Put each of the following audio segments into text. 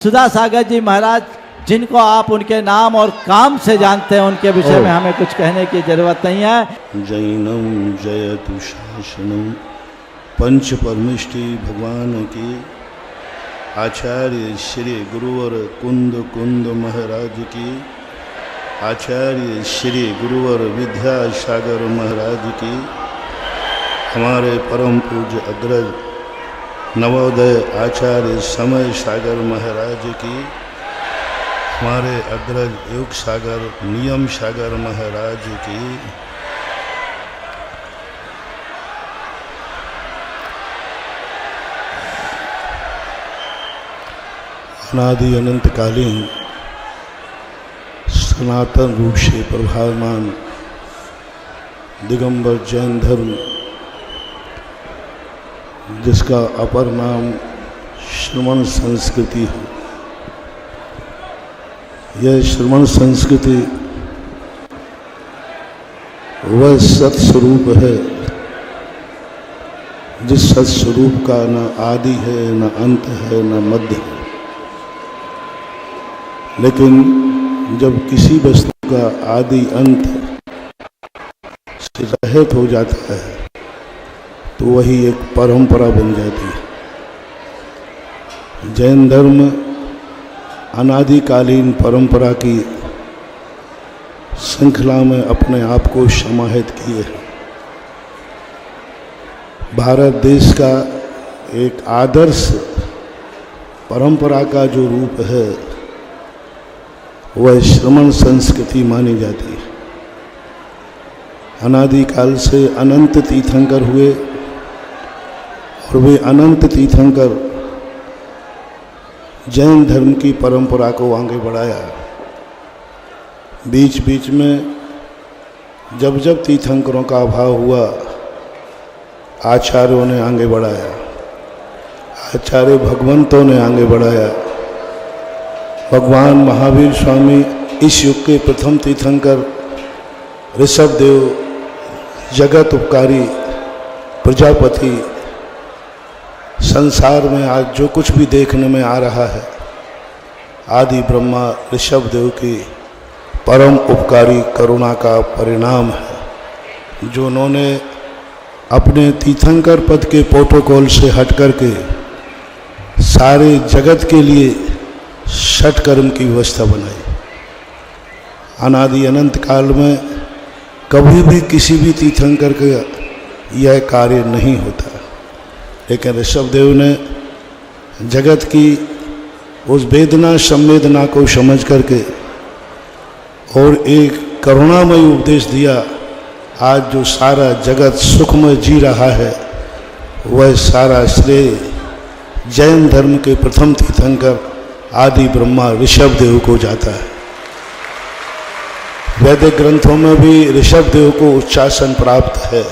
सुधा सागर जी महाराज, जिनको आप उनके नाम और काम से जानते हैं, उनके विषय में हमें कुछ कहने की जरूरत नहीं है। जैनम जयतु शासनम पंच परमिष्टि भगवान की आचार्य श्री गुरुवर कुंद महाराज की, आचार्य श्री गुरुवर विद्यासागर महाराज की, हमारे परम पूज्य अग्रज नवोदय आचार्य समय सागर महाराज की, हमारे अग्रज योग सागर नियम सागर महाराज की, अनादि अनंतकालीन सनातन रूप से प्रभावमान दिगंबर जैन धर्म, जिसका अपर नाम श्रमण संस्कृति है। यह श्रमण संस्कृति वह सत्स्वरूप है जिस सत्स्वरूप का न आदि है, न अंत है, न मध्य है। लेकिन जब किसी वस्तु का आदि अंत से रहित हो जाता है तो वही एक परंपरा बन जाती है। जैन धर्म अनादिकालीन परंपरा की श्रृंखला में अपने आप को समाहित किए है। भारत देश का एक आदर्श परंपरा का जो रूप है वह श्रमण संस्कृति मानी जाती है। अनादिकाल से अनंत तीर्थंकर हुए और वे अनंत तीर्थंकर जैन धर्म की परंपरा को आगे बढ़ाया। बीच बीच में जब जब तीर्थंकरों का अभाव हुआ, आचार्यों ने आगे बढ़ाया, आचार्य भगवंतों ने आगे बढ़ाया। भगवान महावीर स्वामी इस युग के प्रथम तीर्थंकर, ऋषभदेव जगत उपकारी प्रजापति, संसार में आज जो कुछ भी देखने में आ रहा है आदि ब्रह्मा ऋषभदेव की परम उपकारी करुणा का परिणाम है, जो उन्होंने अपने तीर्थंकर पद के प्रोटोकॉल से हट करके सारे जगत के लिए षट कर्म की व्यवस्था बनाई। अनादि अनंत काल में कभी भी किसी भी तीर्थंकर का यह कार्य नहीं होता, लेकिन ऋषभदेव ने जगत की उस वेदना संवेदना को समझ करके और एक करुणामय उपदेश दिया। आज जो सारा जगत सुखमय जी रहा है वह सारा श्रेय जैन धर्म के प्रथम तीर्थंकर आदि ब्रह्मा ऋषभदेव को जाता है। वैदिक ग्रंथों में भी ऋषभदेव को उच्चासन प्राप्त है।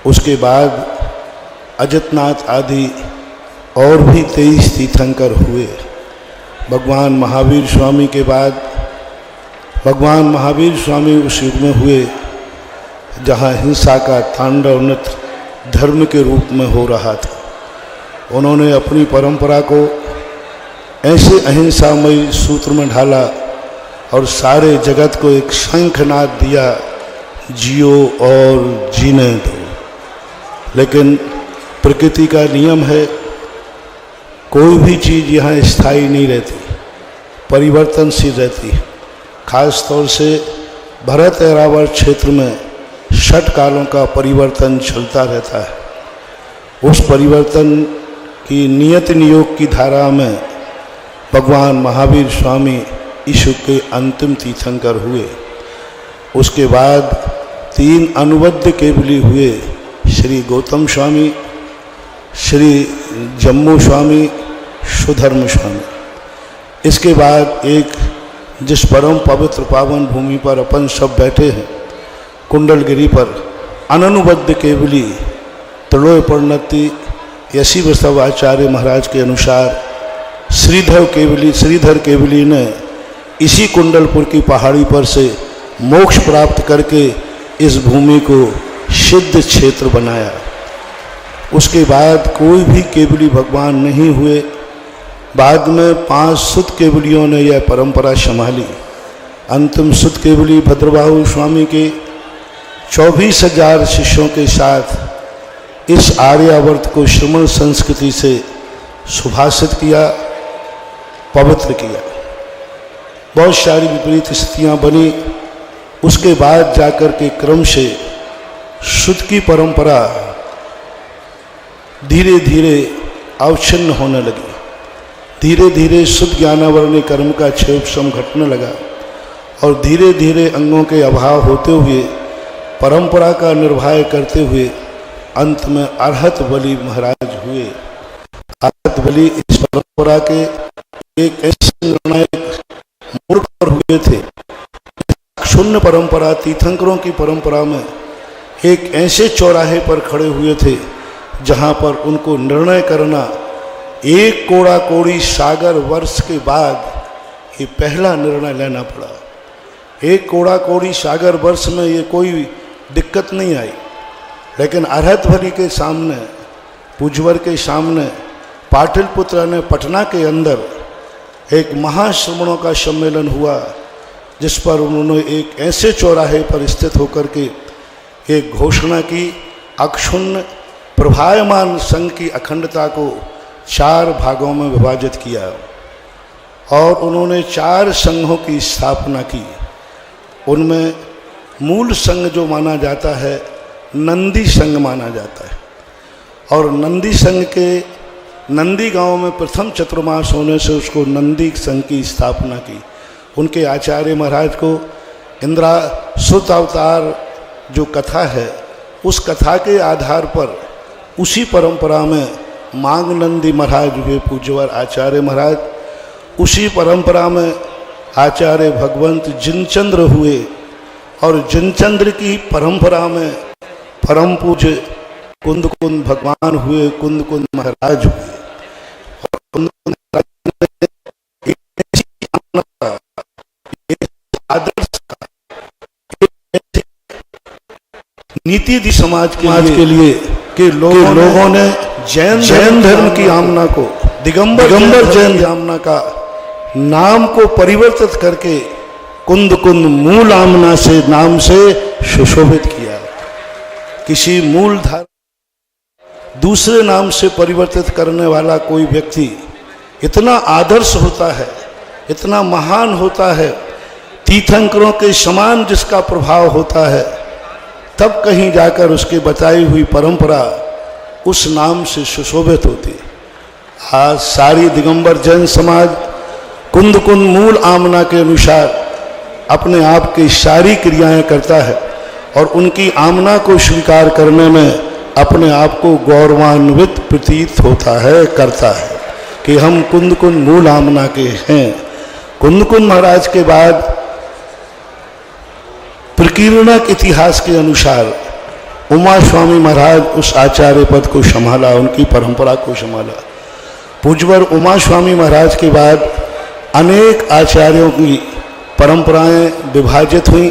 उसके बाद अजितनाथ आदि और भी 23 तीर्थंकर हुए। भगवान महावीर स्वामी के बाद भगवान महावीर स्वामी उस युग में हुए जहाँ हिंसा का तांडव नृत्य धर्म के रूप में हो रहा था। उन्होंने अपनी परंपरा को ऐसे अहिंसामयी सूत्र में ढाला और सारे जगत को एक शंखनाद दिया, जियो और जीने दो। लेकिन प्रकृति का नियम है, कोई भी चीज़ यहाँ स्थायी नहीं रहती, परिवर्तनशील रहती है। खास तौर से भरत ऐरावत क्षेत्र में षट कालों का परिवर्तन चलता रहता है। उस परिवर्तन की नियत नियोग की धारा में भगवान महावीर स्वामी ईश्वर के अंतिम तीर्थंकर हुए। उसके बाद 3 अनुबद्ध केवली हुए, श्री गौतम स्वामी, श्री जम्मू स्वामी, सुधर्म स्वामी। इसके बाद एक जिस परम पवित्र पावन भूमि पर अपन सब बैठे हैं, कुंडलगिरी पर, अननुबद्ध केवली त्रिलोय परिणति यशी वैष्णव आचार्य महाराज के अनुसार श्रीधर केवली ने इसी कुंडलपुर की पहाड़ी पर से मोक्ष प्राप्त करके इस भूमि को सिद्ध क्षेत्र बनाया। उसके बाद कोई भी केवली भगवान नहीं हुए। बाद में 5 सुत केवलियों ने यह परंपरा संभाली। अंतिम सुत केवली भद्रबाहु स्वामी के 24,000 शिष्यों के साथ इस आर्यावर्त को श्रमण संस्कृति से सुभाषित किया, पवित्र किया। बहुत सारी विपरीत स्थितियां बनी। उसके बाद जाकर के क्रम से शुद्ध की परंपरा धीरे धीरे अवच्छिन्न होने लगी। धीरे धीरे शुद्ध ज्ञानावरणी कर्म का क्षेपसम घटने लगा और धीरे धीरे अंगों के अभाव होते हुए परंपरा का निर्वाह करते हुए अंत में अरहत बलि महाराज हुए। अरहत बलि इस परंपरा के एक ऐसे निर्णायक मूर्ख पर हुए थे। शून्य परंपरा, तीर्थंकरों की परंपरा में एक ऐसे चौराहे पर खड़े हुए थे जहां पर उनको निर्णय करना 1 कोड़ा कोड़ी सागर वर्ष के बाद ये पहला निर्णय लेना पड़ा। 1 कोड़ा कोड़ी सागर वर्ष में ये कोई दिक्कत नहीं आई, लेकिन अरहत बलि के सामने, पूज्यवर के सामने पाटलिपुत्र ने पटना के अंदर एक महाश्रमणों का सम्मेलन हुआ, जिस पर उन्होंने एक ऐसे चौराहे पर स्थित होकर के एक घोषणा की, अक्षुण्ण प्रभायमान संघ की अखंडता को 4 भागों में विभाजित किया और उन्होंने 4 संघों की स्थापना की। उनमें मूल संघ जो माना जाता है नंदी संघ माना जाता है, और नंदी संघ के नंदी गांव में प्रथम चतुर्मास होने से उसको नंदी संघ की स्थापना की। उनके आचार्य महाराज को इंद्रा सुत अवतार जो कथा है, उस कथा के आधार पर उसी परंपरा में मांग नंदी महाराज हुए पूज्यवर आचार्य महाराज। उसी परंपरा में आचार्य भगवंत जिनचंद्र हुए और जिनचंद्र की परंपरा में परम पूज्य कुंद कुंद भगवान हुए, कुंद कुंद महाराज हुए। और कुंद कुंद आदर्श नीति दी समाज के लिए कि लोगों ने जैन धर्म की आमना को, दिगंबर जैन आमना का नाम को परिवर्तित करके कुंद कुंद मूल आमना से नाम से सुशोभित किया। किसी मूल धारा दूसरे नाम से परिवर्तित करने वाला कोई व्यक्ति इतना आदर्श होता है, इतना महान होता है, तीर्थंकरों के समान जिसका प्रभाव होता है, तब कहीं जाकर उसकी बताई हुई परंपरा उस नाम से सुशोभित होती है। आज सारी दिगंबर जैन समाज कुंद कुंद मूल आमना के अनुसार अपने आप की सारी क्रियाएं करता है और उनकी आमना को स्वीकार करने में अपने आप को गौरवान्वित प्रतीत होता है, करता है कि हम कुंद कुंद मूल आमना के हैं। कुंद कुंद महाराज के बाद प्रकीर्णक इतिहास के अनुसार उमा स्वामी महाराज उस आचार्य पद को संभाला, उनकी परंपरा को संभाला। पूज्यवर उमा स्वामी महाराज के बाद अनेक आचार्यों की परंपराएं विभाजित हुई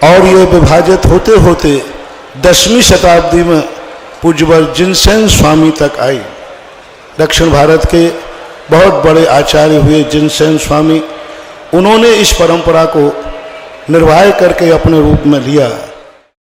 और ये विभाजित होते होते 10वीं शताब्दी में पूज्यवर जिनसेन स्वामी तक आई। दक्षिण भारत के बहुत बड़े आचार्य हुए जिनसेन स्वामी, उन्होंने इस परंपरा को निर्वाह करके अपने रूप में लिया।